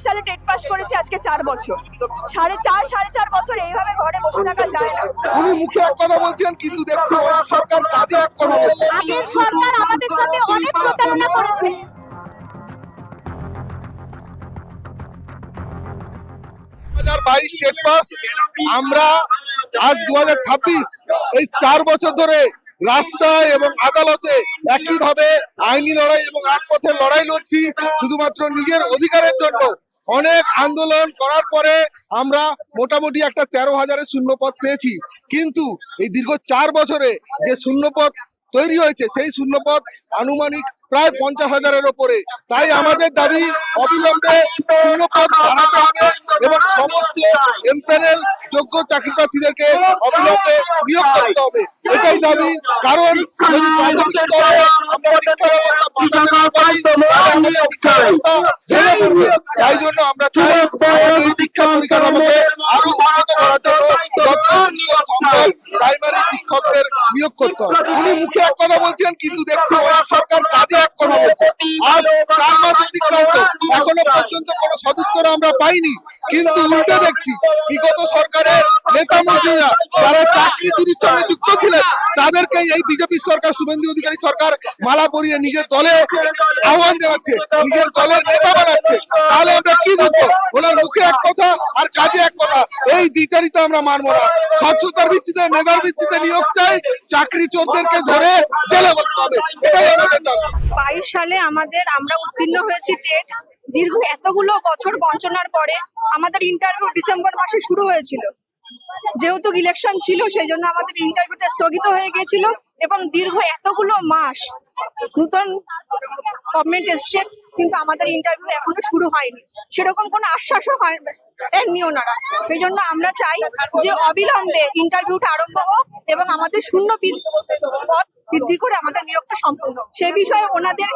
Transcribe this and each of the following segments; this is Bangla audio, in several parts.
সালে টেট পাস করেছি, আজকে 4 বছর। সাড়ে চার বছর এইভাবে ঘরে বসে থাকা যায় না। উনি মুখে এক কথা বলছেন, কিন্তু দেখছি ওনার সরকার কাজে এক কথা বলছে। আগের সরকার আমাদের সাথে অনেক প্রতারণা করেছে। 2022 টেট পাস, আমরা আজ 2026, এই 4 বছর ধরে রাস্তায় এবং আদালতে একইভাবে আইনি লড়াই এবং রাজপথের লড়াই লড়ছি শুধুমাত্র নিজের অধিকারের জন্য। অনেক আন্দোলন করার পরে আমরা মোটামুটি একটা 13,000-এর শূন্যপদ পেয়েছি, কিন্তু এই দীর্ঘ 4 বছরে যে শূন্যপদ তৈরি হয়েছে সেই শূন্যপদ আনুমানিক প্রায় 50,000-এর ওপরে। তাই আমাদের দাবি অবিলম্বে শূন্যপদ বাড়াতে হবে এবং সমস্ত এমপ্যানেল যোগ্য চাকরি প্রার্থীদেরকে অবিলম্বে নিয়োগ করতে হবে, এটাই দাবি। কারণ যদি প্রাথমিক স্তরে আমরা শিক্ষা ব্যবস্থা বাঁচাতে না পারি তাহলে আমাদের শিক্ষা ব্যবস্থা ভেঙে পড়বে। তাই জন্য আমরা চাই আমাদের এই শিক্ষা পরিকাঠামোকে আরো উন্নত করার জন্য যত দ্রুত সম্ভব প্রাইমারি শিক্ষকদের নিয়োগ করতে হবে। উনি মুখে এক কথা বলছেন, কিন্তু দেখছি ওনার সরকার কাজে এক কথা বলছে। আজ 4 মাস অতিক্রান্ত, এখনো পর্যন্ত কোনো সদুত্তর আমরা পাইনি, কিন্তু উল্টে দেখছি বিগত সরকারের নেতা মন্ত্রীরা যারা চাকরি চুরির সঙ্গে যুক্ত ছিলেন তাদেরকেই এই বিজেপি সরকার, শুভেন্দু অধিকারী সরকার মালা পরিয়ে নিজের দলে আহ্বান জানাচ্ছে, নিজের দলের নেতা বানাচ্ছে। তাহলে আমরা কি বুঝবো? ওনার মুখে এক কথা আর কাজে এক কথা, এই দ্বিচারিতা আমরা মানবো না। স্বচ্ছতার ভিত্তিতে, মেধার ভিত্তিতে নিয়োগ চাই, চাকরি চোরদেরকে ধরে জেলে করতে হবে, এটাই আমাদের দাবি। 22 সালে আমরা উত্তীর্ণ হয়েছি টেট। দীর্ঘ এতগুলো বছর বঞ্চনার পরে আমাদের ইন্টারভিউ ডিসেম্বর মাসে শুরু হয়েছিল। যেহেতু ইলেকশন ছিল সেই জন্য আমাদের ইন্টারভিউটা স্থগিত হয়ে গিয়েছিল এবং দীর্ঘ এতগুলো মাস নতুন গভর্নমেন্ট এসছে, কিন্তু আমাদের ইন্টারভিউ এখনো শুরু হয়নি, সেরকম কোনো আশ্বাসও হয়নি ওনারা। সেই জন্য আমরা চাই যে অবিলম্বে ইন্টারভিউটা আরম্ভ হোক এবং আমাদের শূন্য পদ বৃদ্ধি করে আমাদের নিয়োগটা সম্পূর্ণ হোক। সে বিষয়ে ওনাদের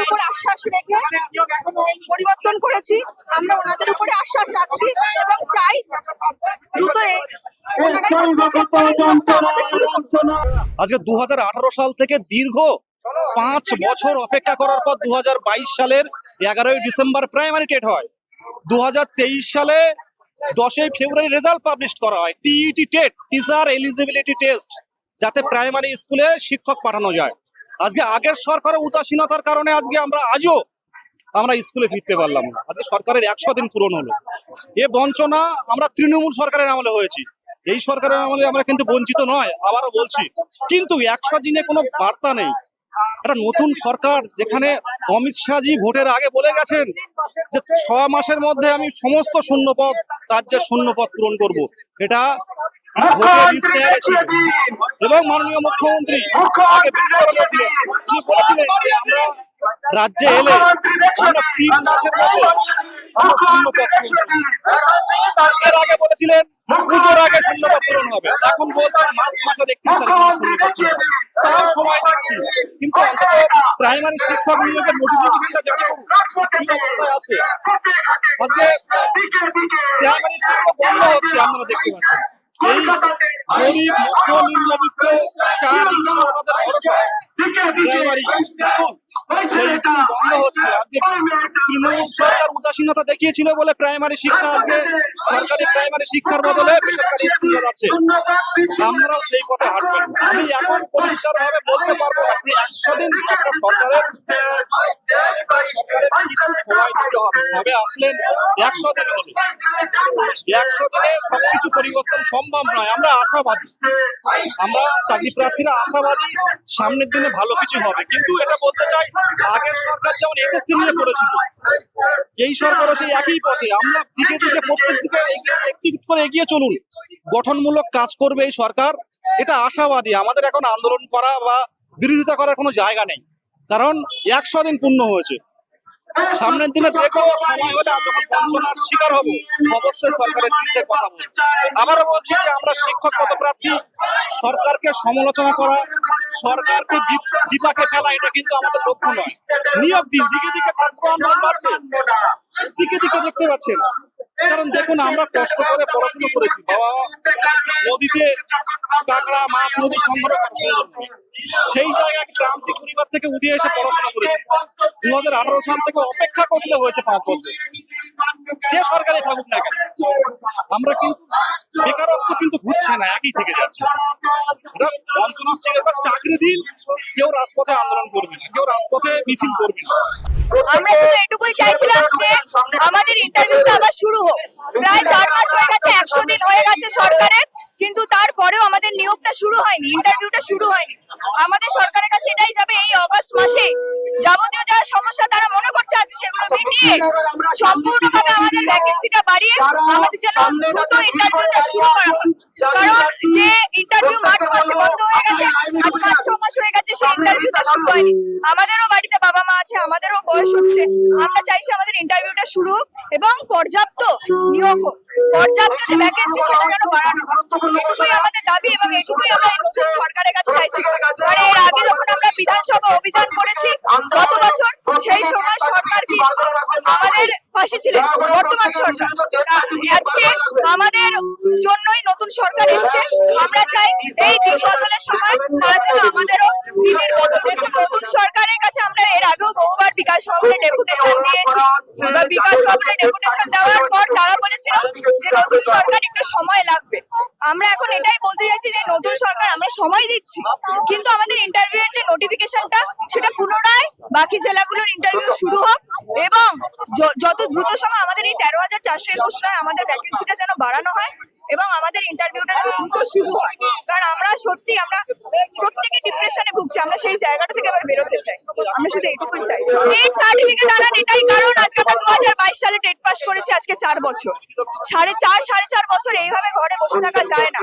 উপর আশ্বাস রেখে পরিবর্তন করেছি। আমরা ওনাদের উপরে আশ্বাস রাখছি এবং চাই দ্রুত ওনারাই হস্তক্ষেপ করে নিয়োগটা আমাদের শুরু করুন। আজকে 2018 সাল থেকে দীর্ঘ 5 বছর অপেক্ষা করার পর 2022 সালের 11ই ডিসেম্বর প্রাইমারি টেট হয়। 2023 সালে 10ই ফেব্রুয়ারি রেজাল্ট পাবলিশ করা হয়, TET TET, teacher eligibility test, যাতে প্রাইমারি স্কুলে শিক্ষক পাঠানো যায়। আজকে আগের সরকারের উদাসীনতার কারণে আজকে আমরা স্কুলে ফিরতে পারলাম না। আজকে সরকারের 100 দিন পূরণ হলো। এ বঞ্চনা আমরা তৃণমূল সরকারের আমলে হয়েছি, এই সরকারের আমলে আমরা কিন্তু বঞ্চিত নয়, আবারও বলছি। কিন্তু 100 দিনে কোনো বার্তা নেই। একটা নতুন সরকার, যেখানে অমিত শাহজি ভোটের আগে বলে গেছেন যে 6 মাসের মধ্যে আমি সমস্ত শূন্যপদ, রাজ্যের শূন্যপদ পূরণ করব, এটা ভোটের ইশতেহারে ছিল। এবং মাননীয় মুখ্যমন্ত্রী আগে বিবৃতি করেছিলেন, তিনি বলেছিলেন যে আমরা রাজ্যে এলে আমরা 3 মাসের মধ্যে আমরা শূন্যপদ পূরণ করব। এর আগে বলেছিলেন পুজোর আগে শূন্যপদ পূরণ হবে, এখন বলছেন মার্চ মাসের 31 তারিখে শূন্যপদ পূরণ হবে। তার সময় দিচ্ছি, কিন্তু অন্তত প্রাইমারি শিক্ষক নিয়োগের নোটিফিকেশনটা জারি করুন, কি অবস্থায় আছে। আজকে প্রাইমারি স্কুলগুলো বন্ধ হচ্ছে, আপনারা দেখতে পাচ্ছেন। এই গরিব, মধ্য, নিম্নবিত্ত, চা রিক্সাওয়ালাদের ভরসা প্রাইমারি স্কুল, সেই স্কুল বন্ধ হচ্ছে। আজকে তৃণমূল সরকার উদাসীনতা দেখিয়েছিল বলে প্রাইমারি শিক্ষা, আজকে সরকারি প্রাইমারি শিক্ষার বদলে বেসরকারি স্কুলে যাচ্ছে। আমরাও সেই পথে হাঁটবেন। আমি এখন পরিষ্কার ভাবে বলতে পারবো না, 100 দিন একটা সরকারের কিছু সময় দিতে হবে। সবে আসলেন, 100 দিন হলো। 100 দিনে সবকিছু পরিবর্তন সম্ভব নয়। আমরা আশাবাদী, আমরা চাকরি প্রার্থীরা আশাবাদী সামনের দিনে ভালো কিছু হবে। কিন্তু এটা বলতে চাই, আগের সরকার যেমন এসএসসি নিয়ে পড়েছিল, এই সরকারও সেই একই পথে। আমরা দিকে দিকে প্রত্যেক দিকে একটি করে এগিয়ে চলুন, গঠনমূলক কাজ করবে এই সরকার, এটা আশাবাদী। আমাদের এখন আন্দোলন করা বা বিরোধিতা করার কোনো জায়গা নেই, কারণ 100 দিন পূর্ণ হয়েছে। সামনের দিনে দেখবো, সময় হলে যখন বঞ্চনার শিকার হবো, অবশ্যই সরকারের বিরুদ্ধে কথা বলবো। আবারও বলছি যে আমরা শিক্ষক পদপ্রার্থী, সরকারকে সমালোচনা করা, সরকারকে বিপাকে ফেলা, এটা কিন্তু আমাদের লক্ষ্য নয়। নিয়োগ দিন। দিকে দিকে ছাত্র আন্দোলন বাড়ছে, দিকে দিকে দেখতে পাচ্ছেন। কারণ দেখুন, আমরা কষ্ট করে পড়াশোনা করেছি, বাবা নদীতে কাঁকড়া মাছ নদী সংগ্রহ করা সুন্দর, সেই জায়গায় ক্রান্তি পরিবার থেকে উঠে এসে পড়াশোনা করেছি। 2018 সাল থেকে অপেক্ষা করতে হয়েছে 5 বছর। যে সরকারে থাকুক না কেন, আমরা কিন্তু বেকারত্ব কিন্তু ঘুরছে না, একই থেকে যাচ্ছে। এটা বঞ্চনা শিকার চাকরি দিন, কেউ রাজপথে আন্দোলন করবে না, কেউ রাজপথে মিছিল করবে না। আমরা শুধু এটুকুই চাইছিলাম যে আমাদের ইন্টারভিউটা আবার শুরু হোক। প্রায় 4 মাস হয়ে গেছে, 100 দিন হয়ে গেছে সরকারের, কিন্তু তারপরেও আমাদের নিয়োগটা শুরু হয়নি, ইন্টারভিউটা শুরু হয়নি। আমাদের সরকারের কাছে এটাই যাবে, এই অগস্ট মাসে যাবতীয় যা সমস্যা তারা মনে করছে আছে সেগুলো মিটিয়ে সম্পূর্ণভাবে আমাদের ভ্যাকেন্সিটা বাড়িয়ে আমাদের যেন দ্রুত ইন্টারভিউটা শুরু করা হয়। কারণ যে ইন্টারভিউ মার্চ মাসে বন্ধ হয়ে গেছে, আজ 5-6 মাস হয়ে গেছে সেই ইন্টারভিউটা শুরু হয়নি। আমাদেরও বাড়িতে বাবা মা আছে, আমাদেরও বয়স হচ্ছে, আমরা চাইছি আমাদের ইন্টারভিউটা শুরু হোক এবং পর্যাপ্ত নিয়োগ হোক, পর্যাপ্ত যে ভ্যাকেন্সি সেটা যেন বাড়ানো হয়। এটুকুই আমাদের দাবি এবং এটুকুই আমরা এই নতুন সরকারের কাছে চাইছি। কারণ এর আগে যখন আমরা বিধানসভা অভিযান করেছি গত বছর, সেই সময় সরকার কিন্তু আমাদের পাশে ছিলেন, বর্তমান সরকার। আজকে আমাদের জন্যই নতুন সরকার এসছে, আমরা চাই এই দিন বদলের সময় তারা যেন আমাদেরও দিনের বদল। নতুন সরকারের কাছে আমরা এর আগেও বহুবার বিকাশ ভবনে ডেপুটেশন দিয়েছি, বা বিকাশ ভবনে ডেপুটেশন দেওয়ার পর তারা বলেছিল যে নতুন সরকার একটু সময় লাগবে। আমরা এখন এটাই বলতে চাইছি যে নতুন সরকার আমরা সময় দিচ্ছি, কিন্তু আমাদের ইন্টারভিউ এর যে নোটিফিকেশনটা সেটা পুনরায় বাকি জেলাগুলোর ইন্টারভিউ শুরু হোক এবং যত দ্রুত সময় আমাদের এই 13,421 নয় আমাদের ভ্যাকেন্সিটা যেন বাড়ানো হয় এবং আমাদের ইন্টারভিউটা যেন দ্রুত শুরু হয়। কারণ আমরা সত্যি আমরা প্রত্যেকে ডিপ্রেশনে ভুগছি, আমরা সেই জায়গাটা থেকে আবার বেরোতে চাই। আমরা শুধু এইটুকুই চাই, টেট সার্টিফিকেট আনার এটাই কারণ। আজকে আমরা 2022 সালে টেট পাস করেছি, আজকে 4 বছর, 4.5 বছর এইভাবে ঘরে বসে থাকা যায় না।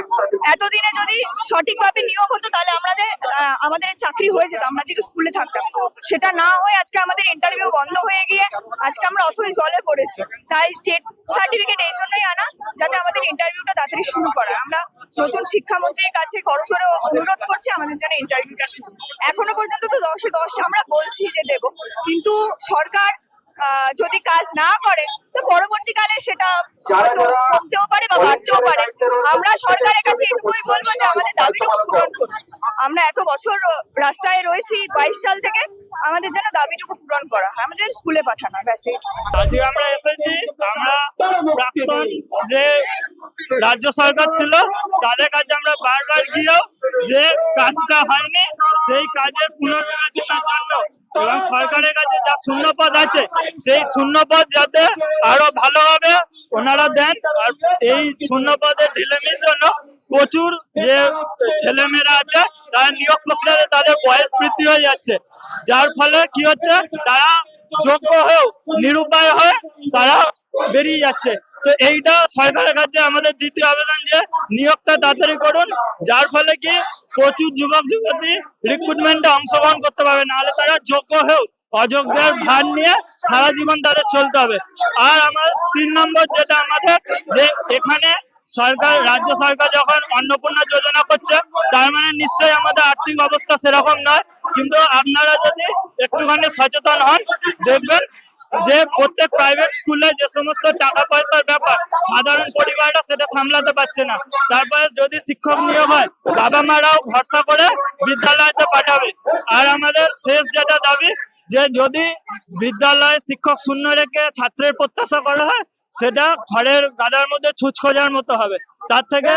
এতদিনে যদি সঠিকভাবে নিয়োগ হতো তাহলে আমাদের চাকরি হয়ে যেত, আমরা যদি স্কুলে থাকতাম। সেটা না হয়ে আজকে আমাদের ইন্টারভিউ বন্ধ হয়ে গিয়ে আজকে আমরা অথই জলে পড়েছি। তাই টেট সার্টিফিকেট এই জন্যই আনা যাতে আমাদের ইন্টারভিউটা তাড়াতাড়ি শুরু করা। আমরা নতুন শিক্ষামন্ত্রীর কাছে করজোড়ে অনুরোধ করছি আমাদের জন্য ইন্টারভিউটা শুরু। এখনো পর্যন্ত তো 10-এ 10 আমরা বলছি যে দেব, কিন্তু সরকার যদি কাজ না করে তো পরবর্তীকালে সেটা হয়তো কমতেও পারে বা বাড়তেও পারে। আমরা সরকারের কাছে এটুকুই বলবো যে আমাদের দাবিটুকু পূরণ করুন। আমরা এত বছর রাস্তায় রয়েছি, 22 সাল থেকে, আমাদের যেন দাবিটুকু পূরণ করা হয়, আমাদের স্কুলে পাঠানো। ব্যাস আজকে আমরা এসেছি, আমরা প্রাক্তন যে রাজ্য সরকার ছিল তাদের কাছে আমরা বারবার গিয়েও যে কাজটা হয়নি সেই কাজের পুনর্বিবেচনার জন্য এবং সরকারের কাছে যা শূন্যপদ আছে সেই শূন্যপদ যাতে আরো ভালোভাবে ওনারা দেন। আর এই শূন্যপদের ঢিলেমির জন্য প্রচুর যে ছেলেমেয়েরা আছে তারা নিয়োগ প্রক্রিয়াতে তাদের বয়স বৃদ্ধি হয়ে যাচ্ছে, যার ফলে কি হচ্ছে তারা যোগ্য হয়েও নিরুপায় হয়ে তারা বেরিয়ে যাচ্ছে। তো এইটা সরকারের কাছে আমাদের দ্বিতীয় আবেদন যে নিয়োগটা তাড়াতাড়ি করুন, যার ফলে কি প্রচুর যুবক যুবতী রিক্রুটমেন্টে অংশগ্রহণ করতে পারবে, নাহলে তারা যোগ্য হয়েও অযোগ্যের ভার নিয়ে সারা জীবন তাদের চলতে হবে। আর আমার 3 নম্বর যেটা আমাদের, যে এখানে সরকার, রাজ্য সরকার যখন অন্নপূর্ণা যোজনা করছে তার মানে নিশ্চয়ই আমাদের আর্থিক অবস্থা সেরকম নয়, কিন্তু আপনারা যদি একটুখানি সচেতন হন দেখবেন যে প্রত্যেক প্রাইভেট স্কুলে যে সমস্ত টাকা পয়সার ব্যাপার সাধারণ পরিবাররা সেটা সামলাতে পারছে না। তারপরে যদি শিক্ষক নিয়োগ হয় বাবা মারাও ভরসা করে বিদ্যালয়তে পাঠাবে। আর আমাদের শেষ যেটা দাবি, যে যদি বিদ্যালয়ে শিক্ষক শূন্য রেখে ছাত্রের প্রত্যাশা করা হয় সেটা ঘরের গাদার মধ্যে ছুঁচ খোঁজার মতো হবে। তার থেকে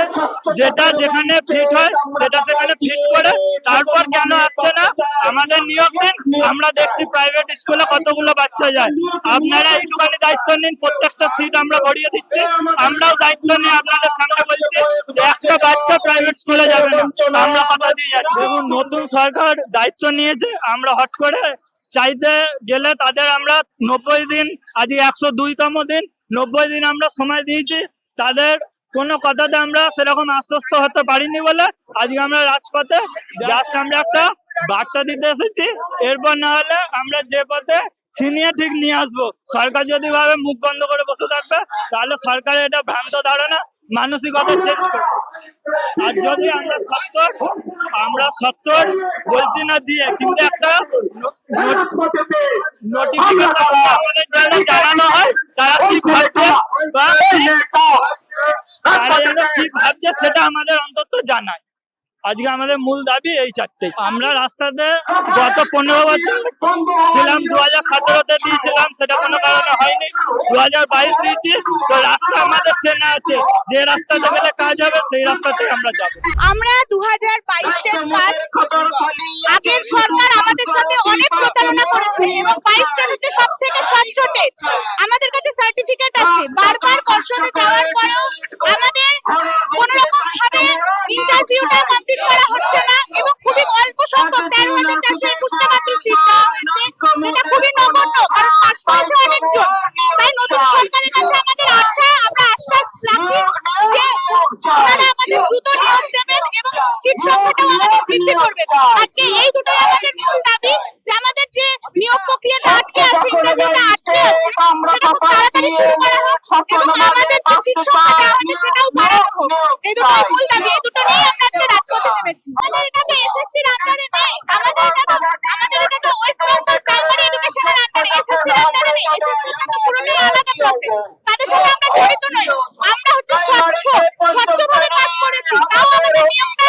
যেটা যেখানে ফিট হয় সেটা সেখানে ফিট করে তারপর কেন আসছে না আমাদের নিয়োগ দিন। আমরা দেখছি প্রাইভেট স্কুলে কতগুলো বাচ্চা যায়, আপনারা একটুখানি দায়িত্ব নিন, প্রত্যেকটা সিট আমরা ভরিয়ে দিচ্ছি। আমরাও দায়িত্ব নিয়ে আপনাদের সামনে বলছি যে একটা বাচ্চা প্রাইভেট স্কুলে যাবে না, আমরা কথা দিয়ে যাচ্ছি। এবং নতুন সরকার দায়িত্ব নিয়েছে, আমরা হট করে চাইতে গেলে তাদের আমরা 90 দিন, আজ 102তম দিন, 90 দিন আমরা সময় দিয়েছি। তাদের কোনো কথাতে আমরা সেরকম আশ্বস্ত হতে পারিনি বলে আজকে আমরা রাজপথে জাস্ট আমরা একটা বার্তা দিতে এসেছি। এরপর না হলে আমরা যে পথে ছিনিয়ে ঠিক নিয়ে আসবো। সরকার যদি ভাবে মুখ বন্ধ করে বসে থাকবে তাহলে সরকারের এটা ভ্রান্ত ধারণা, মানসিকতা চেঞ্জ করে। আর যদি আমরা সত্তর বলছি না দিয়ে, কিন্তু একটা নোটিফিকেশন আমাদের জন্য জানানো হয় তারা কি ভাবছে বা তারা যেন কি ভাবছে সেটা আমাদের অন্তত জানায়। আজকে আমাদের মূল দাবি এই চারটে। আমরা রাস্তাতে গত 15 বছর ছিলাম, 2017-তে দিয়েছিলাম, সেটা কোনো কারণে হয়নি। 2022 দিয়েছি, তো রাস্তা আমাদের চেনা আছে, যে রাস্তাতে গেলে কাজ হবে সেই রাস্তাতে আমরা যাবো। আমরা 2022 স্টেট পাস, আগের সরকার আমাদের সাথে অনেক প্রতারণা করেছে এবং 22 স্টেট হচ্ছে সব থেকে স্বচ্ছ টেট। আমাদের কাছে সার্টিফিকেট আছে। বারবার পর্ষদে যাওয়ার পরেও আমাদের কোনো রকম ভাবে ইন্টারভিউটা কমপ্লিট করা হচ্ছে না এবং খুবই অল্প সংখ্যক 13,421টা মাত্র সিট দেওয়া হয়েছে। এটা খুবই নগণ্য, কারণ পাস করেছে অনেকজন। তাই নতুন সরকারের কাছে আমাদের আশা, আমরা আশ্বাস রাখি যে ওনারা আমাদের দ্রুত নিয়োগ দেবেন এবং সিট সংখ্যাটাও আমাদের বৃদ্ধি করবেন। আজকে এই দুটোই আমাদের মূল দাবি, যে আমাদের যে নিয়োগ প্রক্রিয়াটা আটকে আছে, ইন্টারভিউটা আটকে আছে, সেটা খুব তাড়াতাড়ি শুরু করা হোক এবং আমাদের যে সিট সংখ্যা দেওয়া হয়েছে সেটাও বাড়ানো হোক। এই দুটোই মূল দাবি, এই দুটো নিয়ে আমরা আজকে রাজপথে নেমেছি। আমাদের এটা তো এসএসসির আন্ডারে নেই, আমাদের এটা তো ওয়েস্ট বেঙ্গল প্রাইমারি এডুকেশনের আন্ডারে, এসএসসির আন্ডারে নেই। এসএসসির তো পুরোটাই আলাদা প্রসেস, তাদের সাথে আমরা জড়িত নই। আমরা হচ্ছে স্বচ্ছভাবে পাস করেছি, তাও আমাদের নিয়োগটা